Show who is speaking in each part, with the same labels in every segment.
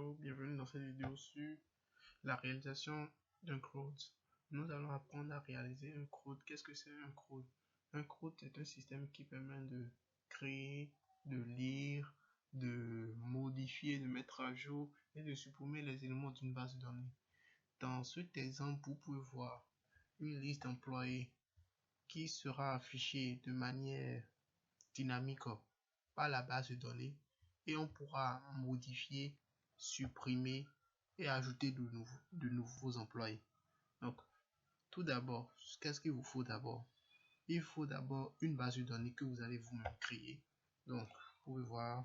Speaker 1: Hello, bienvenue dans cette vidéo sur la réalisation d'un CRUD. Nous allons apprendre à réaliser un CRUD. Qu'est-ce que c'est un CRUD? Un CRUD est un système qui permet de créer, de lire, de modifier, de mettre à jour et de supprimer les éléments d'une base de données. Dans cet exemple, vous pouvez voir une liste d'employés qui sera affichée de manière dynamique par la base de données et on pourra modifier, supprimer et ajouter de nouveaux employés. Donc, tout d'abord, qu'est-ce qu'il vous faut d'abord? Il faut d'abord une base de données que vous allez vous-même créer. Donc, vous pouvez voir,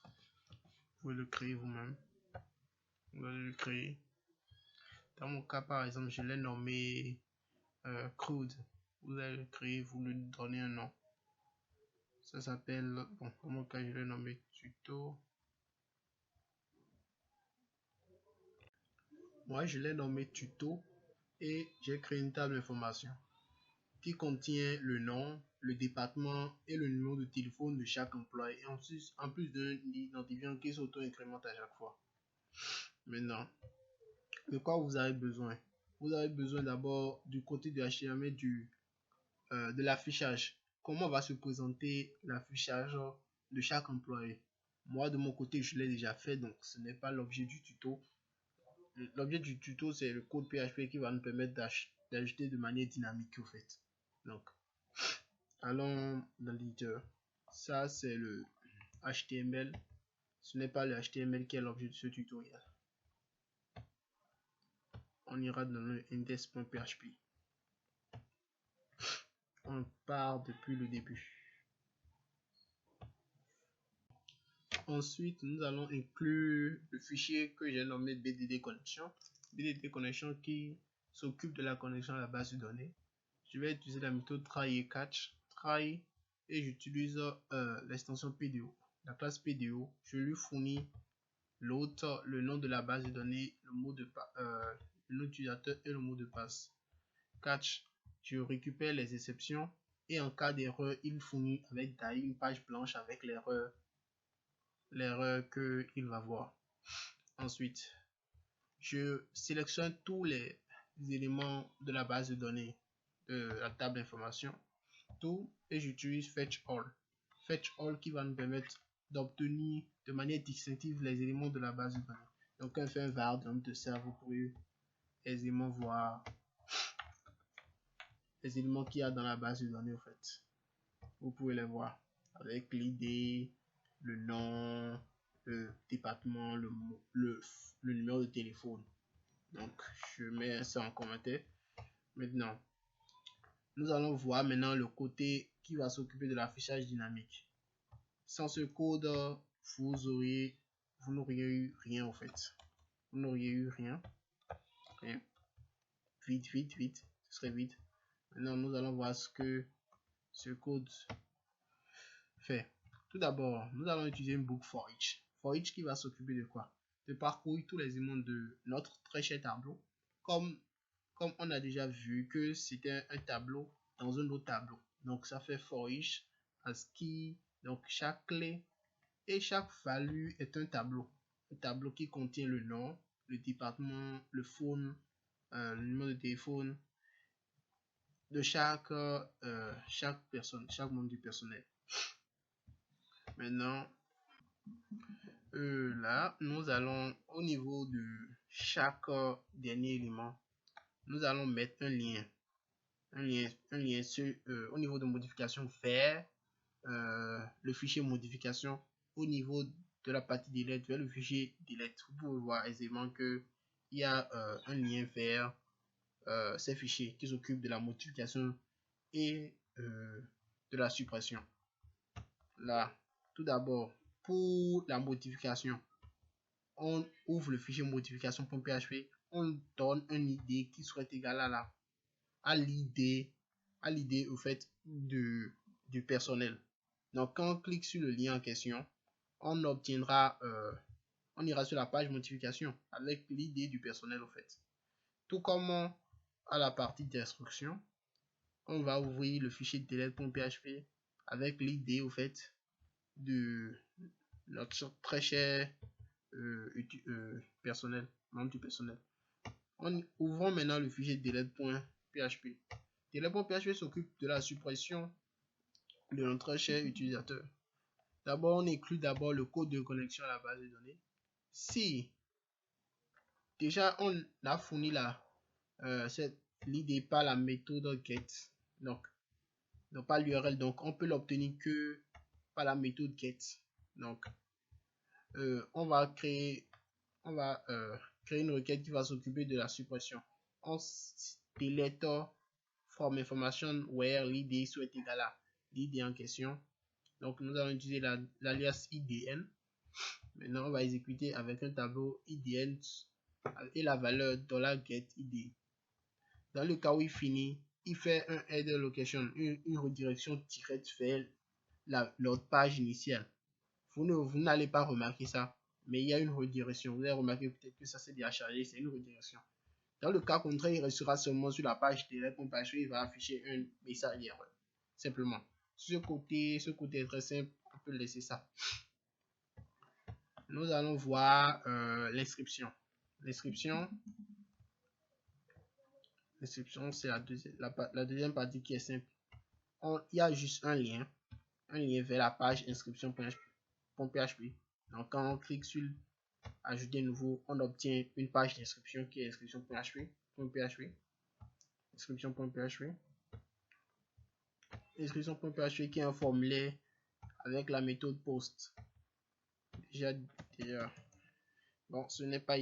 Speaker 1: vous pouvez le créer vous-même. Vous allez le créer. Dans mon cas, par exemple, je l'ai nommé CRUD. Vous allez le créer, vous lui donnez un nom. Ça s'appelle, bon, dans mon cas, je l'ai nommé tuto. Moi, je l'ai nommé tuto et j'ai créé une table d'information qui contient le nom, le département et le numéro de téléphone de chaque employé. Et en plus d'un identifiant qui s'auto-incrémente à chaque fois. Maintenant, de quoi vous avez besoin? Vous avez besoin d'abord du côté de HTML de l'affichage. Comment va se présenter l'affichage de chaque employé? Moi, de mon côté, je l'ai déjà fait, donc ce n'est pas l'objet du tuto. L'objet du tuto, c'est le code PHP qui va nous permettre d'ajouter de manière dynamique, au fait. Donc, allons dans l'éditeur. Ça, c'est le HTML. Ce n'est pas le HTML qui est l'objet de ce tutoriel. On ira dans le index.php. On part depuis le début. Ensuite, nous allons inclure le fichier que j'ai nommé BDD Connection. BDD Connection qui s'occupe de la connexion à la base de données. Je vais utiliser la méthode try et catch. Try et j'utilise l'extension PDO. La classe PDO, je lui fournis l'autre, le nom de la base de données, le mot de le nom utilisateur et le mot de passe. Catch, je récupère les exceptions et en cas d'erreur, il fournit avec DAI une page blanche avec l'erreur qu'il va voir. Ensuite, je sélectionne tous les éléments de la base de données de la table d'information, tout, et j'utilise fetch all. Fetch all qui va nous permettre d'obtenir de manière distinctive les éléments de la base de données. Donc, quand on fait un var de ça, vous pouvez aisément voir les éléments qu'il y a dans la base de données, en fait. Vous pouvez les voir avec l'id, le nom, le département, le numéro de téléphone. Donc, je mets ça en commentaire. Maintenant, nous allons voir maintenant le côté qui va s'occuper de l'affichage dynamique. Sans ce code, vous n'auriez eu rien en fait. Vous n'auriez eu rien. Vite. Ce serait vite. Maintenant, nous allons voir ce que ce code fait. Tout d'abord, nous allons utiliser une boucle for each. For each qui va s'occuper de quoi? De parcourir tous les éléments de notre très cher tableau. Comme on a déjà vu que c'était un tableau dans un autre tableau. Donc, ça fait for each ASCII. Donc, chaque clé et chaque value est un tableau. Un tableau qui contient le nom, le département, le phone, le numéro de téléphone de chaque personne, chaque membre du personnel. Maintenant, là, nous allons au niveau de chaque dernier élément, nous allons mettre un lien sur, au niveau de modification faire le fichier modification au niveau de la partie delete vers le fichier delete. Vous pouvez voir aisément que il y a un lien vers ces fichiers qui s'occupent de la modification et de la suppression. Là, tout d'abord, pour la modification, on ouvre le fichier modification.php, on donne un id qui serait égal à l'id au fait du personnel. Donc, quand on clique sur le lien en question, on obtiendra, on ira sur la page modification avec l'id du personnel au fait. Tout comme à la partie d'instruction, on va ouvrir le fichier delete.php avec l'id au fait de notre très cher personnel, membre du personnel. Ouvrons maintenant le fichier delete.php. Delete.php s'occupe de la suppression de notre cher utilisateur. D'abord, on inclut d'abord le code de connexion à la base de données. Si déjà on a fourni l'ID par la méthode get, donc pas l'URL, donc on peut l'obtenir que par la méthode get. Donc on va créer une requête qui va s'occuper de la suppression. On delete from information where l'ID soit égal à l'ID en question. Donc nous allons utiliser l'alias IDN. Maintenant on va exécuter avec un tableau IDN et la valeur $get_id. Dans le cas où il finit, il fait un header location, une redirection directe vers l'autre page initiale. Vous n'allez pas remarquer ça, mais il y a une redirection. Vous allez remarquer peut-être que ça s'est déjà chargé, c'est une redirection. Dans le cas contraire, il restera seulement sur la page delete.php, il va afficher un message d'erreur. Simplement. Ce côté est très simple, on peut laisser ça. Nous allons voir l'inscription. L'inscription, c'est la deuxième partie qui est simple. Il y a juste un lien vers la page inscription.php. Donc quand on clique sur ajouter nouveau, on obtient une page d'inscription qui est inscription.php. Inscription.php. Inscription.php qui est un formulaire avec la méthode post. Déjà bon, ce n'est pas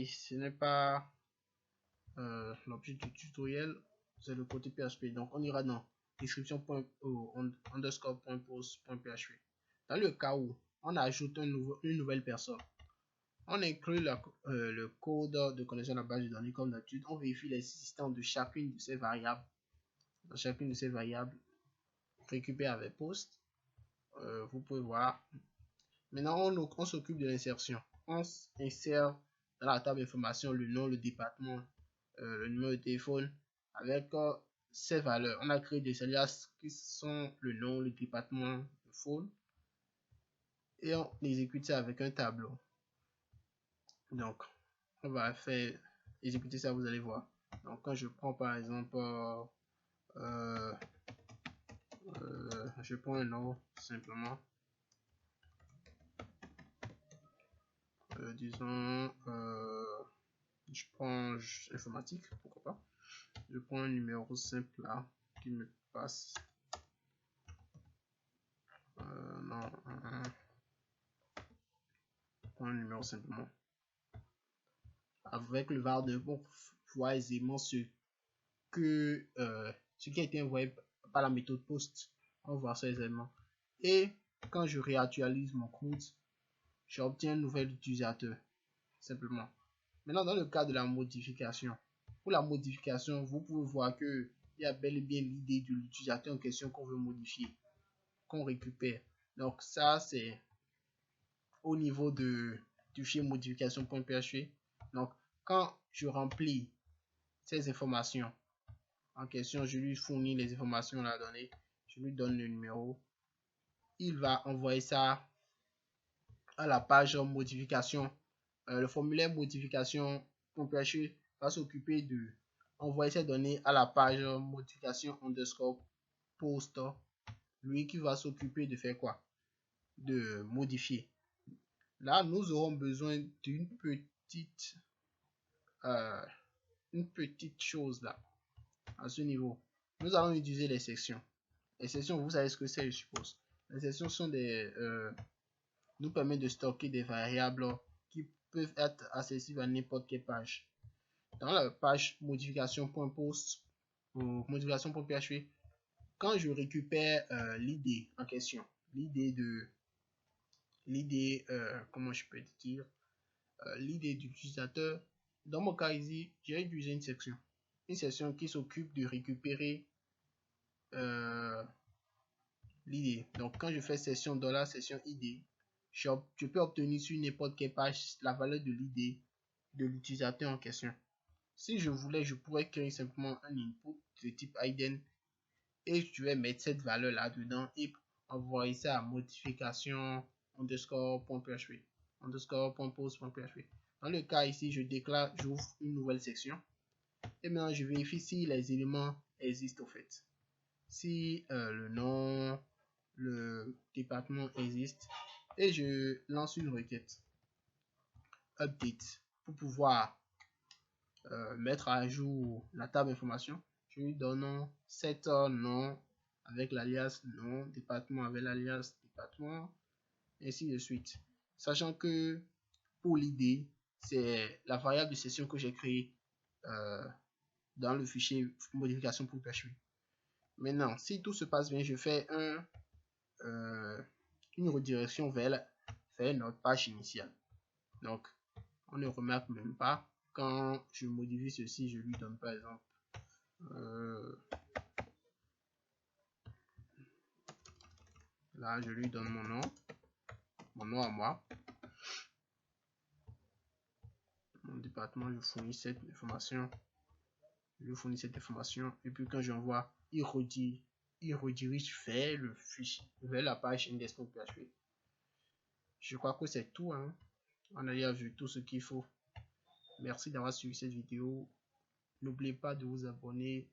Speaker 1: l'objet du tutoriel, c'est le côté PHP. Donc on ira dans description.underscore.post.php. Dans le cas où on ajoute une nouvelle personne, on inclut le code de connexion à la base de données comme d'habitude. On vérifie l'existence de chacune de ces variables. Dans chacune de ces variables récupérées avec post, vous pouvez voir. Maintenant, on s'occupe de l'insertion. On insère dans la table d'information le nom, le département, le numéro de téléphone avec ces valeurs. On a créé des alias qui sont le nom, le département, le phone. Et on exécute ça avec un tableau. Donc, on va faire exécuter ça, vous allez voir. Donc, quand je prends par exemple, je prends un nom simplement. Disons, je prends informatique, pourquoi pas. Je prends un numéro simple là qui me passe. Non, je prends un numéro simplement. Avec le var de pour voir aisément ce qui a été envoyé par la méthode post. On va voir ça aisément. Et quand je réactualise mon code, j'obtiens un nouvel utilisateur. Simplement. Maintenant, dans le cas de la modification, pour la modification, vous pouvez voir que il y a bel et bien l'idée de l'utilisateur en question qu'on veut modifier, qu'on récupère. Donc ça, c'est au niveau du fichier modification.php. Donc quand je remplis ces informations en question, je lui fournis les informations à la donnée, je lui donne le numéro, il va envoyer ça à la page modification. Le formulaire modification.php va s'occuper de envoyer ces données à la page modification underscore post, lui qui va s'occuper de faire quoi? De modifier. Là, nous aurons besoin d'une petite chose là, à ce niveau. Nous allons utiliser les sections. Les sections, vous savez ce que c'est, je suppose. Les sections sont nous permettent de stocker des variables qui peuvent être accessibles à n'importe quelle page. Dans la page modification.post ou modification.php, quand je récupère l'idée en question, comment je peux dire, l'idée d'utilisateur, dans mon cas ici, j'ai utilisé une section qui s'occupe de récupérer l'idée. Donc quand je fais session id, je peux obtenir sur n'importe quelle page la valeur de l'idée de l'utilisateur en question. Si je voulais, je pourrais créer simplement un input de type IDEN et je vais mettre cette valeur là dedans et envoyer ça à modification underscore.php. _post.php. Dans le cas ici, je déclare, j'ouvre une nouvelle section. Et maintenant, je vérifie si les éléments existent au fait. Si le nom, le département existe. Et je lance une requête update pour pouvoir mettre à jour la table d'information. Je lui donne cet nom avec l'alias nom, département avec l'alias département, ainsi de suite. Sachant que pour l'idée, c'est la variable de session que j'ai créée dans le fichier modification pour PHP. Maintenant, si tout se passe bien, je fais une redirection vers notre page initiale. Donc, on ne remarque même pas. Quand je modifie ceci, je lui donne par exemple là, je lui donne mon nom à moi. Mon département, je fournis cette information. Et puis quand j'envoie, il redirige vers le fichier, vers la page index.php. Je crois que c'est tout. Hein. On a déjà vu tout ce qu'il faut. Merci d'avoir suivi cette vidéo. N'oubliez pas de vous abonner